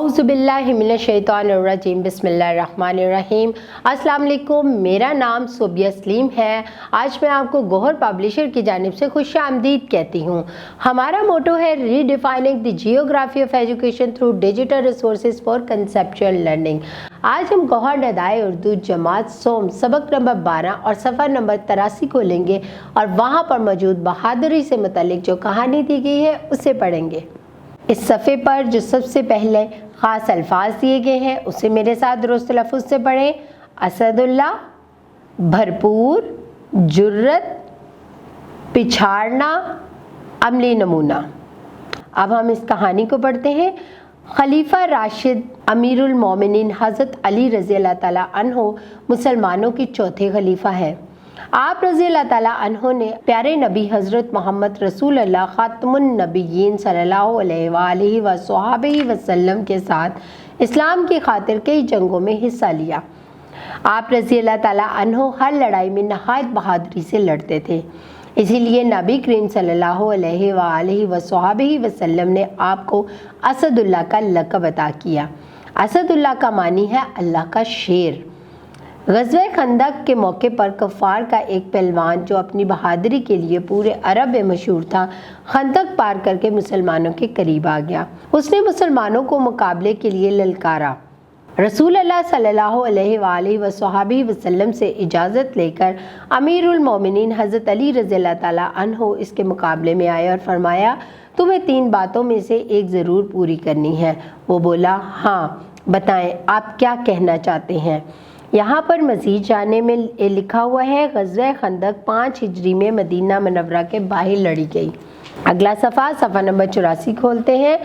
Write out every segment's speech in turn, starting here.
औज़ुबिल्लाहिमिनश्शैतानिर्रजीम बिस्मिल्लाहिर्रहमानिर्रहीम। अस्सलाम वालेकुम, मेरा नाम सोबिया सलीम है। आज मैं आपको गौहर पब्लिशर की जानिब से खुशामदीद कहती हूँ। हमारा मोटो है redefining the geography of education through digital resources for conceptual learning. आज हम गौहर नदाए उर्दू जमात सोम सबक नंबर 12 और सफ़र नंबर 83 को लेंगे और वहाँ पर मौजूद बहादुरी से मुतल्लिक जो कहानी दी गई है उसे पढ़ेंगे। इस सफ़े पर जो सबसे पहले ख़ास अल्फाज दिए गए हैं उसे मेरे साथ दुरुस्त लफ्ज़ से पढ़ें। असदुल्ला, भरपूर, जुर्रत, पिछाड़ना, अमली नमूना। अब हम इस कहानी को पढ़ते हैं। खलीफा राशिद अमीरुल मोमिनीन हज़रत अली रज़ी अल्लाह ताला अन्हो मुसलमानों की चौथे खलीफा है। आप रज़ी अल्लाह ताला अन्हो ने प्यारे नबी हज़रत मोहम्मद रसूल अल्लाह ख़ातमुन नबिय्यीन सल्लल्लाहु अलैहि वसल्लम के साथ इस्लाम की खातिर कई जंगों में हिस्सा लिया। आप रज़ी अल्लाह ताला अन्हो हर लड़ाई में नहायत बहादुरी से लड़ते थे, इसीलिए नबी करीम सल्लल्लाहु अलैहि वसल्लम ने आपको असदुल्ला का लक़ब अता किया। असदुल्ला का मानी है अल्लाह का शेर। ग़ज़वे खंदक के मौके पर कफ़ार का एक पहलवान जो अपनी बहादुरी के लिए पूरे अरब में मशहूर था, खंदक पार करके मुसलमानों के करीब आ गया। उसने मुसलमानों को मुकाबले के लिए ललकारा। रसूल अल्लाह सल्लल्लाहु अलैहि वसल्लम से इजाज़त लेकर अमीरुल मोमिनीन हज़रत अली रज़ी अल्लाह ताला अन्हो इसके मुकाबले में आए और फरमाया, तुम्हें 3 बातों में से एक ज़रूर पूरी करनी है। वो बोला, हाँ बताएं, आप क्या कहना चाहते हैं। यहाँ पर मज़ीद जानने में लिखा हुआ है ग़ज़वे खंदक 5 हिजरी में मदीना मनव्वरा के बाहर लड़ी गई। अगला सफ़ा नंबर 84 खोलते हैं।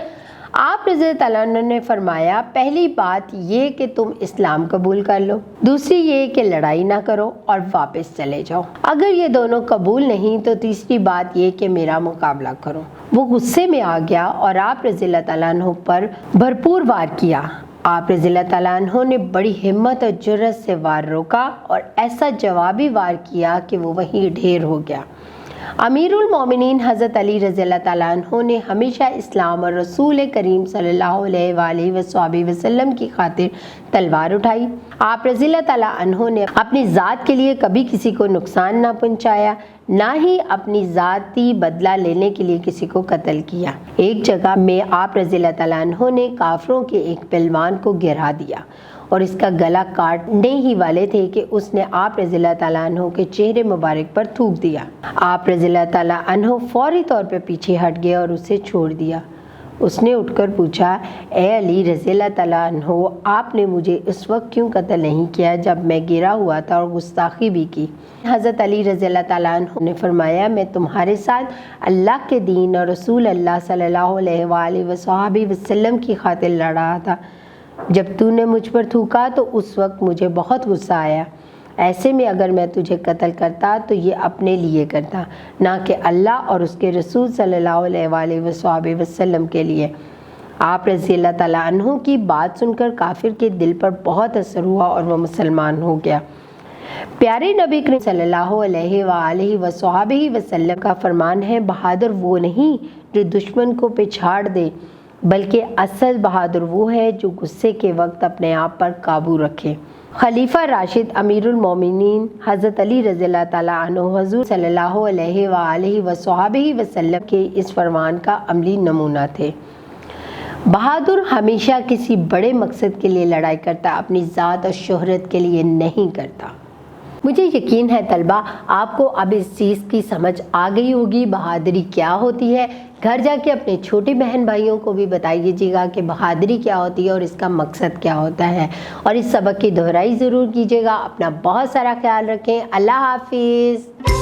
आप रज़ी अल्लाह अन्हु ने फरमाया, पहली बात ये कि तुम इस्लाम कबूल कर लो, दूसरी ये कि लड़ाई ना करो और वापस चले जाओ। अगर ये दोनों कबूल नहीं तो तीसरी बात ये कि मेरा मुकाबला करो। वो गुस्से में आ गया और आप रज़ी अल्लाह अन्हु पर भरपूर वार किया। आप रज़ी अल्लाह अन्हु ने बड़ी हिम्मत और जुर्रत से वार रोका और ऐसा जवाबी वार किया कि वो वहीं ढेर हो गया। अमीरुल मोमिनीन हज़रत अली रज़ी अल्लाह अन्हु ने हमेशा इस्लाम और रसूल करीम सल्लल्लाहु अलैहि वसल्लम की खातिर तलवार उठाई। आप रज़ी अल्लाह अन्हु ने अपनी ज़ात के लिए कभी किसी को नुकसान ना पहुँचाया, ना ही अपनी ज़ाती बदला लेने के लिए किसी को कत्ल किया। एक जगह में आप रज़ी अल्लाह अन्हु ने काफिरों के एक पहलवान को गिरा दिया और इसका गला काटने ही वाले थे कि उसने आप रज़ी अल्लाह अन्हु के चेहरे मुबारक पर थूक दिया। आप रज़ी अल्लाह अन्हु फौरी तौर पर पीछे हट गए और उसे छोड़ दिया। उसने उठकर पूछा, ए अली रज़ी अल्लाह अन्हु, आपने मुझे उस वक्त क्यों कत्ल नहीं किया जब मैं गिरा हुआ था और गुस्ताखी भी की। हज़रत अली रज़ी अल्लाह अन्हु ने फरमाया, मैं तुम्हारे साथ अल्लाह के दीन और रसूल अल्लाह सल्लल्लाहु अलैहि वसल्लम की खातिर लड़ रहा था। जब तूने मुझ पर थूका तो उस वक्त मुझे बहुत गुस्सा आया। ऐसे में अगर मैं तुझे कत्ल करता तो ये अपने लिए करता, ना कि अल्लाह और उसके रसूल सल्लल्लाहु अलैहि वसल्लम के लिए। आप रज़ी अल्लाह ताला अन्हु की बात सुनकर काफिर के दिल पर बहुत असर हुआ और वह मुसलमान हो गया। प्यारे नबी करीम सल्लल्लाहु अलैहि वसल्लम का फरमान है, बहादुर वो नहीं जो दुश्मन को पिछाड़ दे, बल्कि असल बहादुर वो है जो गुस्से के वक्त अपने आप पर काबू रखे। खलीफा राशिद अमीरुल मोमिनीन हज़रत अली रज़ी अल्लाह ताला अन्हु हुज़ूर सल्लल्लाहु अलैहि वसल्लम के इस फरमान का अमली नमूना थे। बहादुर हमेशा किसी बड़े मकसद के लिए लड़ाई करता, अपनी ज़ात और शोहरत के लिए नहीं करता। मुझे यकीन है तलबा आपको अब इस चीज़ की समझ आ गई होगी बहादुरी क्या होती है। घर जाके अपने छोटे बहन भाइयों को भी बताइएगा कि बहादुरी क्या होती है और इसका मकसद क्या होता है, और इस सबक की दोहराई ज़रूर कीजिएगा। अपना बहुत सारा ख्याल रखें। अल्लाह हाफिज़।